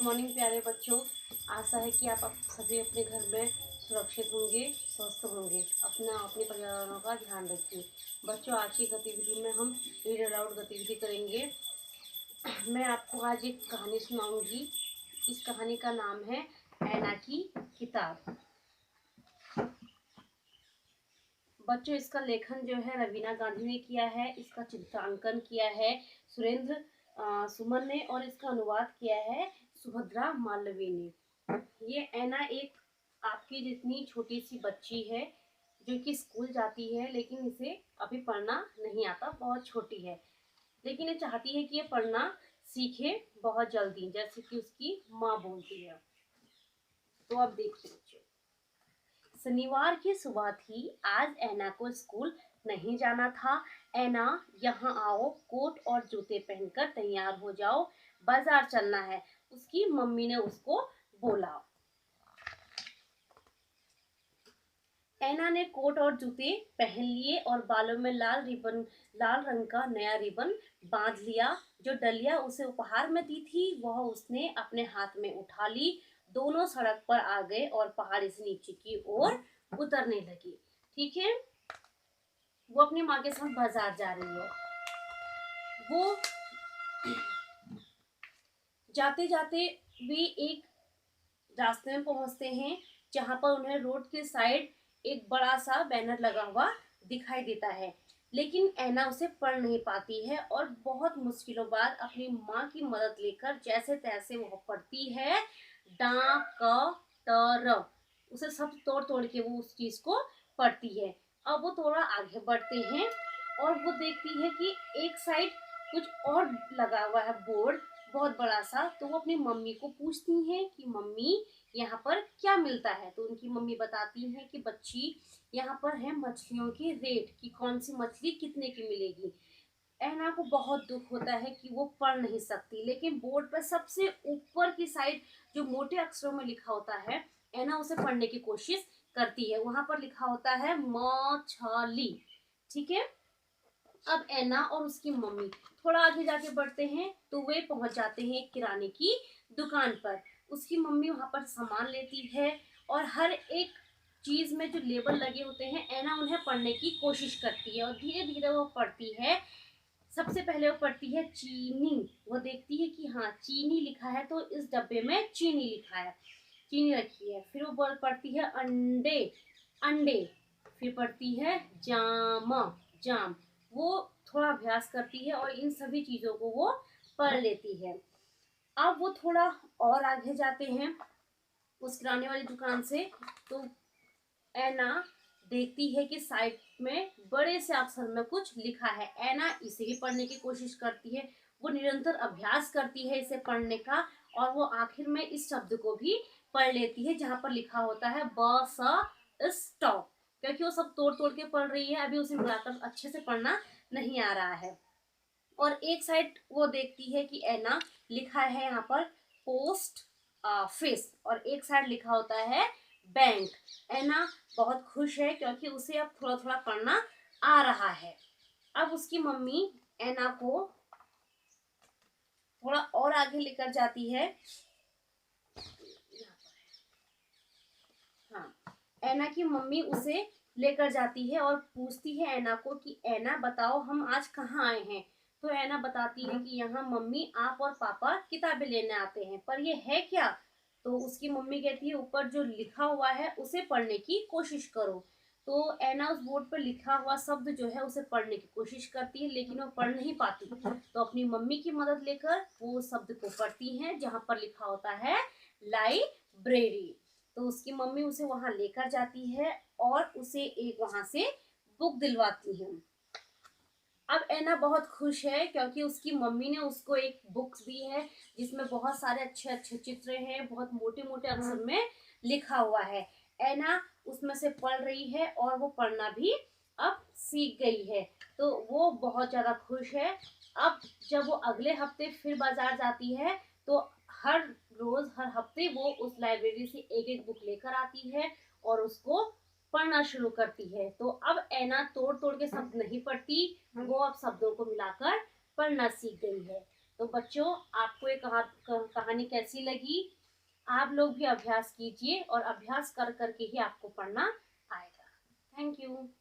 Morning प्यारे बच्चों। आशा है कि आप सभी अपने घर में सुरक्षित होंगे, स्वस्थ होंगे। अपने परिवारों का ध्यान रखिए। बच्चों, आज की गतिविधि में हम रीड अलाउड गतिविधि करेंगे। मैं आपको आज एक कहानी सुनाऊंगी। इस कहानी का नाम है ऐना की किताब। बच्चों, इसका लेखन जो है रवीना गांधी ने किया है। इसका चित्रांकन किया है सुरेंद्र सुमन ने और इसका अनुवाद किया है सुभद्रा मालवीय ने। ये ऐना एक आपकी जितनी छोटी सी बच्ची है जो कि स्कूल जाती है, लेकिन इसे अभी पढ़ना नहीं आता, बहुत छोटी है। लेकिन ये चाहती है कि ये पढ़ना सीखे बहुत जल्दी, जैसे कि उसकी माँ बोलती है। तो अब देखिए बच्चों, शनिवार की सुबह थी। आज ऐना को स्कूल नहीं जाना था। ऐना, यहाँ आओ, कोट और जूते पहनकर तैयार हो जाओ, बाजार चलना है, उसकी मम्मी ने उसको बोला। ऐना ने कोट और जूते पहन लिए और बालों में लाल रंग का नया रिबन बांध लिया। जो डलिया उसे उपहार में दी थी वह उसने अपने हाथ में उठा ली। दोनों सड़क पर आ गए और पहाड़ी से नीचे की ओर उतरने लगी। ठीक है, वो अपनी माँ के साथ बाजार जा रही है। वो जाते जाते वे एक रास्ते में पहुंचते हैं जहां पर उन्हें रोड के साइड एक बड़ा सा बैनर लगा हुआ दिखाई देता है। लेकिन ऐना उसे पढ़ नहीं पाती है और बहुत मुश्किलों बाद अपनी माँ की मदद लेकर जैसे तैसे वो पढ़ती है डा क त र। उसे सब तोड़ तोड़ के वो उस चीज को पढ़ती है। अब वो थोड़ा आगे बढ़ते हैं और वो देखती है कि एक साइड कुछ और लगा हुआ है बोर्ड, बहुत बड़ा सा। तो वो अपनी मम्मी को पूछती हैं कि मम्मी, यहाँ पर क्या मिलता है। तो उनकी मम्मी बताती है कि बच्ची, यहाँ पर है मछलियों के रेट कि कौन सी मछली कितने की मिलेगी। ऐना को बहुत दुख होता है कि वो पढ़ नहीं सकती, लेकिन बोर्ड पर सबसे ऊपर की साइड जो मोटे अक्षरों में लिखा होता है, ऐना उसे पढ़ने की कोशिश करती है। वहां पर लिखा होता है मछली। ठीक है, अब ऐना और उसकी मम्मी थोड़ा आगे जाके बढ़ते हैं तो वे पहुंच जाते हैं एक किराने की दुकान पर। उसकी मम्मी वहां पर सामान लेती है और हर एक चीज में जो लेबल लगे होते हैं ऐना उन्हें पढ़ने की कोशिश करती है और धीरे धीरे वो पढ़ती है। सबसे पहले वो पढ़ती है चीनी। वो देखती है कि हाँ, चीनी लिखा है तो इस डब्बे में चीनी लिखा है, चीनी रखी है। फिर वो पढ़ती है अंडे, अंडे। फिर पढ़ती है जाम, जाम। वो थोड़ा अभ्यास करती है और इन सभी चीजों को वो पढ़ लेती है। अब वो थोड़ा और आगे जाते हैं उस किराने वाली दुकान से। तो ऐना देखती है कि साइड में बड़े से अक्षर में कुछ लिखा है। ऐना इसे भी पढ़ने की कोशिश करती है। वो निरंतर अभ्यास करती है इसे पढ़ने का और वो आखिर में इस शब्द को भी पढ़ लेती है जहां पर लिखा होता है बस स्टॉप। क्योंकि वो सब तोड़ तोड़ के पढ़ रही है, अभी उसे मिलाकर अच्छे से पढ़ना नहीं आ रहा है। और एक साइड वो देखती है कि ऐना लिखा है यहाँ पर पोस्ट ऑफिस और एक साइड लिखा होता है बैंक। ऐना बहुत खुश है क्योंकि उसे अब थोड़ा थोड़ा पढ़ना आ रहा है। अब उसकी मम्मी ऐना को थोड़ा और आगे लेकर जाती है। हाँ, ऐना की मम्मी उसे लेकर जाती है और पूछती है ऐना को कि ऐना बताओ, हम आज कहाँ आए हैं। तो ऐना बताती है कि यहाँ मम्मी, आप और पापा किताबें लेने आते हैं, पर ये है क्या। तो उसकी मम्मी कहती है ऊपर जो लिखा हुआ है उसे पढ़ने की कोशिश करो। तो ऐना उस बोर्ड पर लिखा हुआ शब्द जो है उसे पढ़ने की कोशिश करती है, लेकिन वो पढ़ नहीं पाती। तो अपनी मम्मी की मदद लेकर वो शब्द को पढ़ती है जहाँ पर लिखा होता है लाइब्रेरी। तो उसकी मम्मी उसे वहां लेकर जाती है और उसे एक वहां से बुक दिलवाती है। अब ऐना बहुत खुश है क्योंकि उसकी मम्मी ने उसको एक बुक दी है जिसमें बहुत सारे अच्छे अच्छे चित्र हैं, बहुत मोटे मोटे अक्षर में लिखा हुआ है। ऐना उसमें से पढ़ रही है और वो पढ़ना भी अब सीख गई है। तो वो बहुत ज्यादा खुश है। अब जब वो अगले हफ्ते फिर बाजार जाती है तो हर रोज हर हफ्ते वो उस लाइब्रेरी से एक एक बुक लेकर आती है और उसको पढ़ना शुरू करती है। तो अब ऐना तोड़ तोड़ के शब्द नहीं पढ़ती, वो अब शब्दों को मिलाकर पढ़ना सीख गई है। तो बच्चों, आपको ये कहानी कैसी लगी? आप लोग भी अभ्यास कीजिए और अभ्यास कर करके ही आपको पढ़ना आएगा। Thank you.